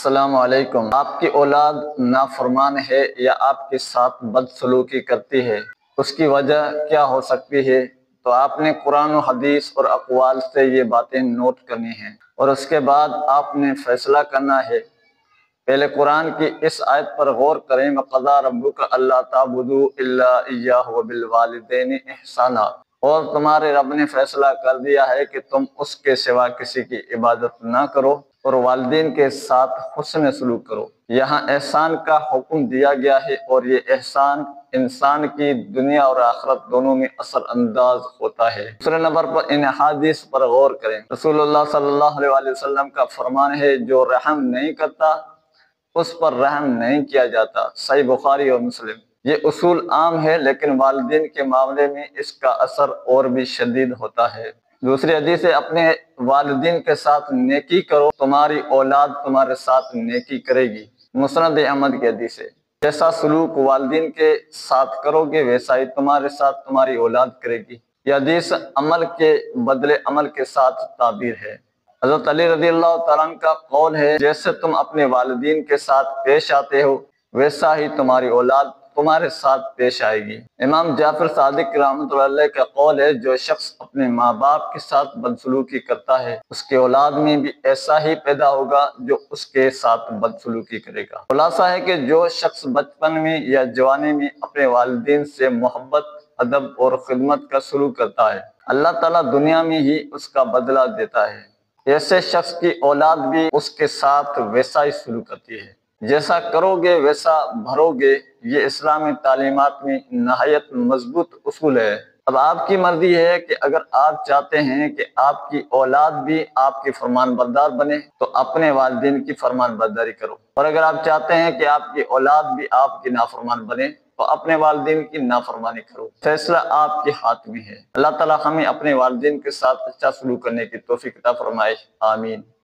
السلام علیکم۔ آپ کی اولاد نافرمان ہے یا آپ کے ساتھ بدسلوکی کرتی ہے، اس کی وجہ کیا ہو سکتی ہے؟ تو آپ نے قرآن و حدیث اور اقوال سے یہ باتیں نوٹ کرنی ہیں اور اس کے بعد آپ نے فیصلہ کرنا ہے۔ پہلے قرآن کی اس آیت پر غور کریں، وَقَضَىٰ رَبُّكَ أَلَّا تَعْبُدُوا إِلَّا إِيَّاهُ وَبِالْوَالِدَيْنِ إِحْسَانًا، اور تمہارے رب نے فیصلہ کر دیا ہے کہ تم اس کے سوا کسی کی عبادت نہ کرو اور والدین کے ساتھ حسن سلوک کرو۔ یہاں احسان کا حکم دیا گیا ہے اور یہ احسان انسان کی دنیا اور آخرت دونوں میں اثر انداز ہوتا ہے۔ دوسرے نمبر پر ان حدیث پر غور کریں۔ رسول اللہ صلی اللہ علیہ وسلم کا فرمان ہے، جو رحم نہیں کرتا اس پر رحم نہیں کیا جاتا۔ صحیح بخاری اور مسلم۔ یہ اصول عام ہے لیکن والدین کے معاملے میں اس کا اثر اور بھی شدید ہوتا ہے۔ دوسری حدیث ہے، اپنے والدین کے ساتھ نیکی کرو، تمہاری اولاد تمہارے ساتھ نیکی کرے گی۔ مسند احمد کی حدیث ہے، جیسا سلوک والدین کے ساتھ کرو گے ویسا ہی تمہارے ساتھ تمہاری اولاد کرے گی۔ یہ حدیث عمل کے بدلے عمل کے ساتھ تعبیر ہے۔ حضرت علی رضی اللہ تعالیٰ عنہ کا قول ہے، جیسے تم اپنے والدین کے ساتھ پیش آتے ہو ویسا ہی تمہاری اولاد تمہارے ساتھ پیش آئے گی۔ امام جعفر صادق رحمۃ اللہ علیہ کا قول ہے، جو شخص اپنے ماں باپ کے ساتھ بدسلوکی کرتا ہے اس کے اولاد میں بھی ایسا ہی پیدا ہوگا جو اس کے ساتھ بدسلوکی کرے گا۔ خلاصہ ہے کہ جو شخص بچپن میں یا جوانی میں اپنے والدین سے محبت، ادب اور خدمت کا سلوک کرتا ہے، اللہ تعالیٰ دنیا میں ہی اس کا بدلہ دیتا ہے۔ ایسے شخص کی اولاد بھی اس کے ساتھ ویسا ہی سلوک کرتی ہے۔ جیسا کرو گے ویسا بھرو گے، یہ اسلامی تعلیمات میں نہایت مضبوط اصول ہے۔ اب آپ کی مرضی ہے کہ اگر آپ چاہتے ہیں کہ آپ کی اولاد بھی آپ کی فرمان بردار بنے تو اپنے والدین کی فرمان برداری کرو، اور اگر آپ چاہتے ہیں کہ آپ کی اولاد بھی آپ کی نافرمان بنے تو اپنے والدین کی نافرمانی کرو۔ فیصلہ آپ کے ہاتھ میں ہے۔ اللہ تعالیٰ ہمیں اپنے والدین کے ساتھ اچھا سلوک کرنے کی توفیق عطا فرمائے۔ آمین۔